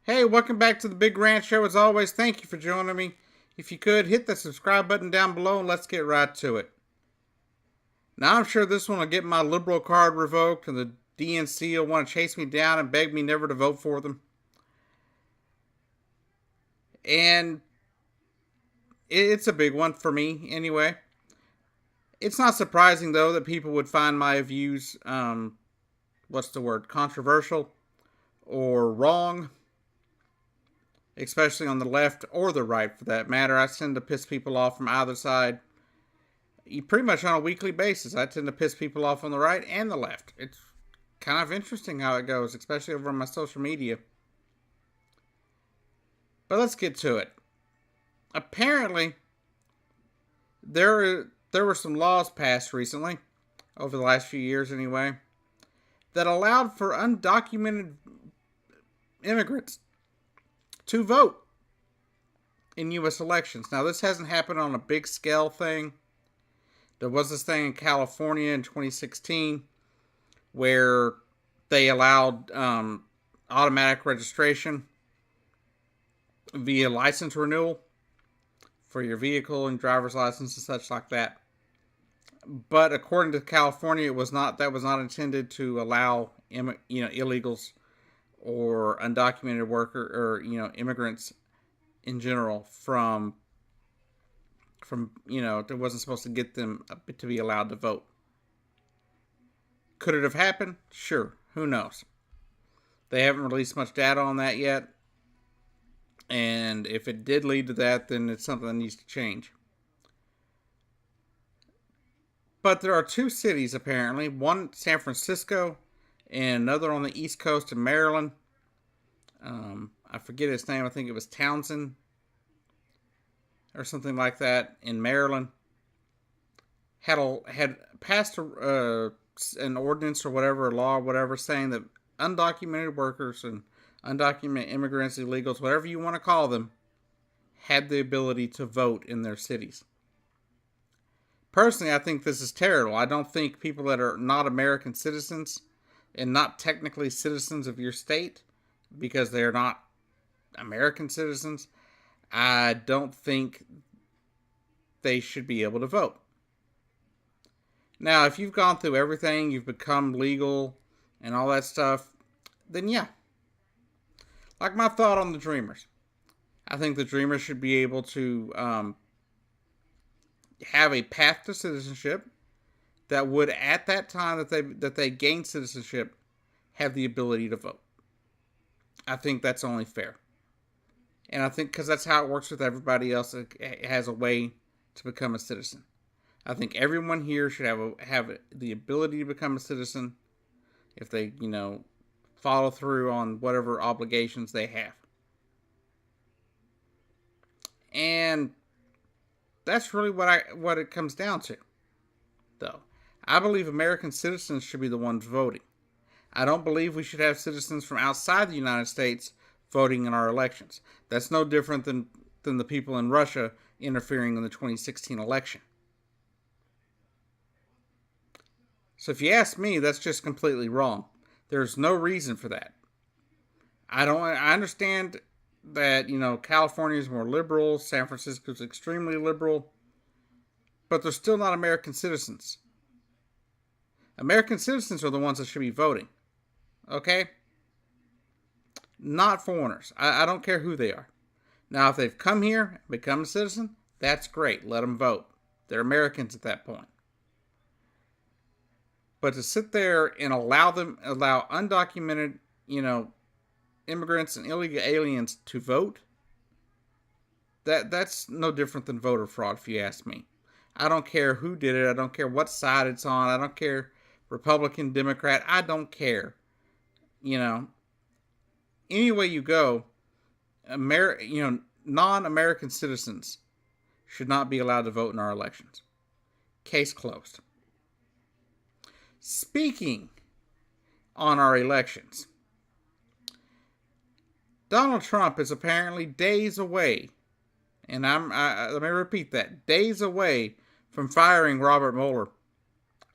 Hey, welcome back to the Big Rant Show. As always, thank you for joining me. If you could, hit the subscribe button down below and let's get right to it. Now, I'm sure this one will get my liberal card revoked and the DNC will want to chase me down and beg me never to vote for them. And it's a big one for me anyway. It's not surprising, though, that people would find my views, controversial or wrong, especially on the left or the right for that matter. I tend to piss people off from either side pretty much on a weekly basis. I tend to piss people off on the right and the left. It's kind of interesting how it goes, especially over on my social media. But let's get to it. Apparently, there were some laws passed recently, over the last few years anyway, that allowed for undocumented immigrants to vote in U.S. elections. Now, this hasn't happened on a big scale thing. There was this thing in California in 2016 where they allowed automatic registration via license renewal for your vehicle and driver's license and such like that. But according to California, that was not intended to allow illegals or undocumented worker or immigrants in general from it wasn't supposed to get them to be allowed to vote. Could it have happened? Sure. Who knows? They haven't released much data on that yet. And if it did lead to that, then it's something that needs to change. But there are two cities, apparently. One, San Francisco, and another on the East Coast in Maryland. I forget his name. I think it was Townsend or something like that in Maryland. Had passed an ordinance or whatever, a law or whatever, saying that undocumented workers and undocumented immigrants, illegals, whatever you want to call them, had the ability to vote in their cities. Personally, I think this is terrible. I don't think people that are not American citizens and not technically citizens of your state, because they are not American citizens, I don't think they should be able to vote. Now, if you've gone through everything, you've become legal and all that stuff, then yeah. Like my thought on the Dreamers. I think the Dreamers should be able to have a path to citizenship that would, at that time that they gain citizenship, have the ability to vote. I think that's only fair. And I think because that's how it works with everybody else that has a way to become a citizen. I think everyone here should have the ability to become a citizen if they, follow through on whatever obligations they have. And that's really what it comes down to, though. I believe American citizens should be the ones voting. I don't believe we should have citizens from outside the United States voting in our elections. That's no different than the people in Russia interfering in the 2016 election. So if you ask me, that's just completely wrong. There's no reason for that. I understand that, California is more liberal, San Francisco is extremely liberal, but they're still not American citizens. American citizens are the ones that should be voting. Okay? Not foreigners. I don't care who they are. Now, if they've come here and become a citizen, that's great. Let them vote. They're Americans at that point. But to sit there and allow undocumented, immigrants and illegal aliens to vote, that's no different than voter fraud, if you ask me. I don't care who did it. I don't care what side it's on. I don't care Republican, Democrat. I don't care. Any way you go, non-American citizens should not be allowed to vote in our elections. Case closed. Speaking on our elections, Donald Trump is apparently days away, and let me repeat that, days away from firing Robert Mueller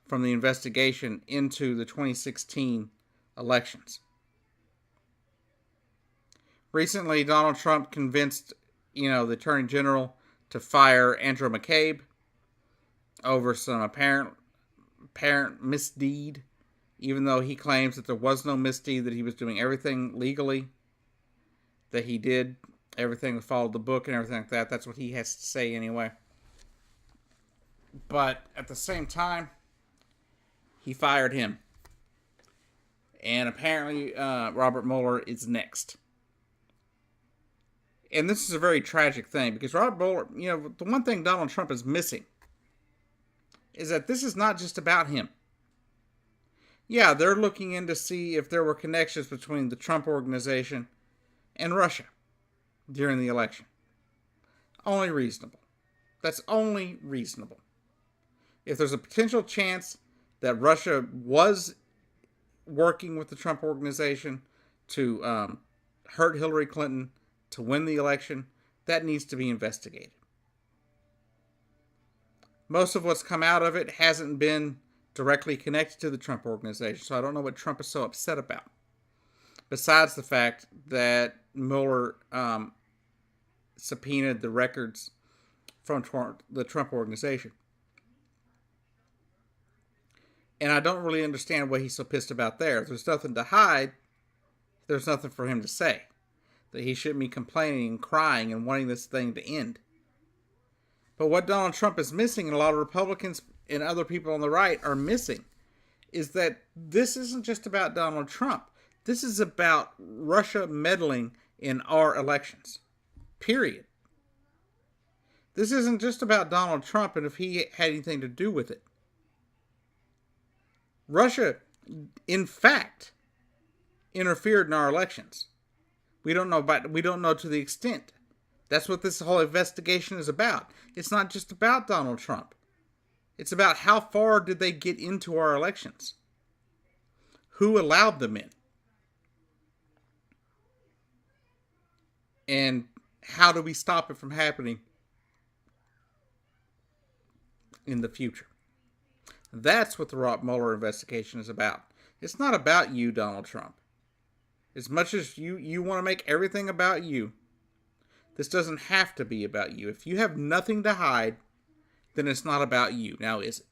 from the investigation into the 2016 elections. Recently, Donald Trump convinced, the Attorney General to fire Andrew McCabe over some apparent misdeed, even though he claims that there was no misdeed, that he was doing everything legally, that he did everything that followed the book and everything like that. That's what he has to say anyway. But at the same time, he fired him. And apparently, Robert Mueller is next. And this is a very tragic thing because Robert Mueller, the one thing Donald Trump is missing is that this is not just about him. Yeah, they're looking in to see if there were connections between the Trump organization and Russia during the election. Only reasonable. That's only reasonable. If there's a potential chance that Russia was working with the Trump organization to hurt Hillary Clinton to win the election, that needs to be investigated. Most of what's come out of it hasn't been directly connected to the Trump organization, so I don't know what Trump is so upset about. Besides the fact that Mueller subpoenaed the records from the Trump organization. And I don't really understand what he's so pissed about there. If there's nothing to hide, there's nothing for him to say. That he shouldn't be complaining and crying and wanting this thing to end. But what Donald Trump is missing, and a lot of Republicans and other people on the right are missing, is that this isn't just about Donald Trump. This is about Russia meddling in our elections. Period. This isn't just about Donald Trump and if he had anything to do with it. Russia, in fact, interfered in our elections. We don't know to the extent. That's what this whole investigation is about. It's not just about Donald Trump. It's about how far did they get into our elections? Who allowed them in? And how do we stop it from happening in the future? That's what the Robert Mueller investigation is about. It's not about you, Donald Trump. As much as you want to make everything about you, this doesn't have to be about you. If you have nothing to hide, then it's not about you. Now, is it?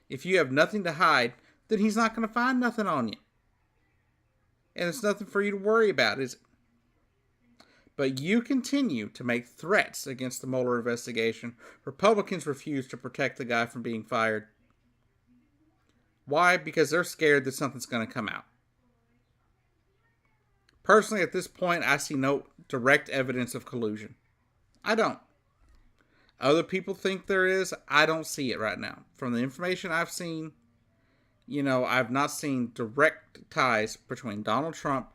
If you have nothing to hide, then he's not going to find nothing on you. And it's nothing for you to worry about, is it? But you continue to make threats against the Mueller investigation. Republicans refuse to protect the guy from being fired. Why? Because they're scared that something's going to come out. Personally, at this point, I see no direct evidence of collusion. I don't. Other people think there is. I don't see it right now. From the information I've seen, I've not seen direct ties between Donald Trump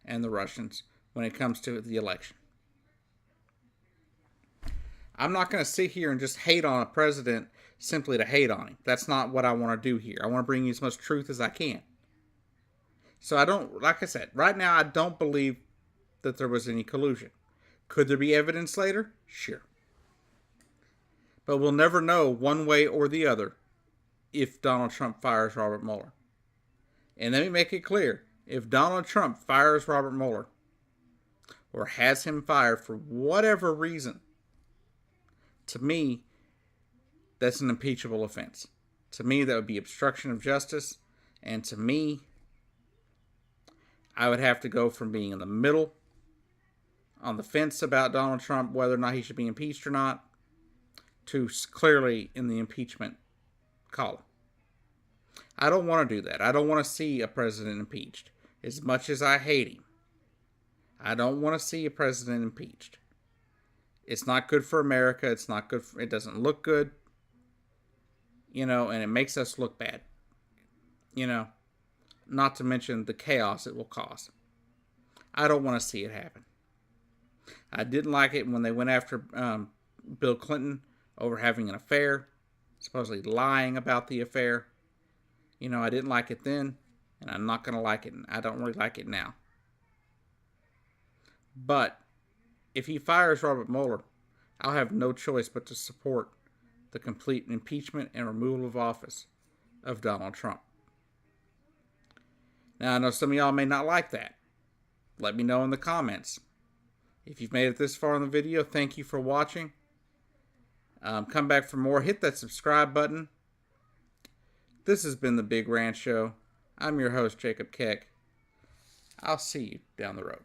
and the Russians when it comes to the election. I'm not going to sit here and just hate on a president simply to hate on him. That's not what I want to do here. I want to bring you as much truth as I can. So like I said, right now I don't believe that there was any collusion. Could there be evidence later? Sure. But we'll never know one way or the other if Donald Trump fires Robert Mueller. And let me make it clear. If Donald Trump fires Robert Mueller, or has him fired for whatever reason, to me, that's an impeachable offense. To me, that would be obstruction of justice. And to me, I would have to go from being in the middle, on the fence about Donald Trump, whether or not he should be impeached or not, to clearly in the impeachment column. I don't want to do that. I don't want to see a president impeached. As much as I hate him, I don't want to see a president impeached. It's not good for America. It's not good. It doesn't look good. And it makes us look bad. Not to mention the chaos it will cause. I don't want to see it happen. I didn't like it when they went after Bill Clinton over having an affair, supposedly lying about the affair. I didn't like it then, and I'm not going to like it. I don't really like it now. But if he fires Robert Mueller, I'll have no choice but to support the complete impeachment and removal of office of Donald Trump. Now, I know some of y'all may not like that. Let me know in the comments. If you've made it this far in the video, thank you for watching. Come back for more. Hit that subscribe button. This has been The Big Ranch Show. I'm your host, Jacob Keck. I'll see you down the road.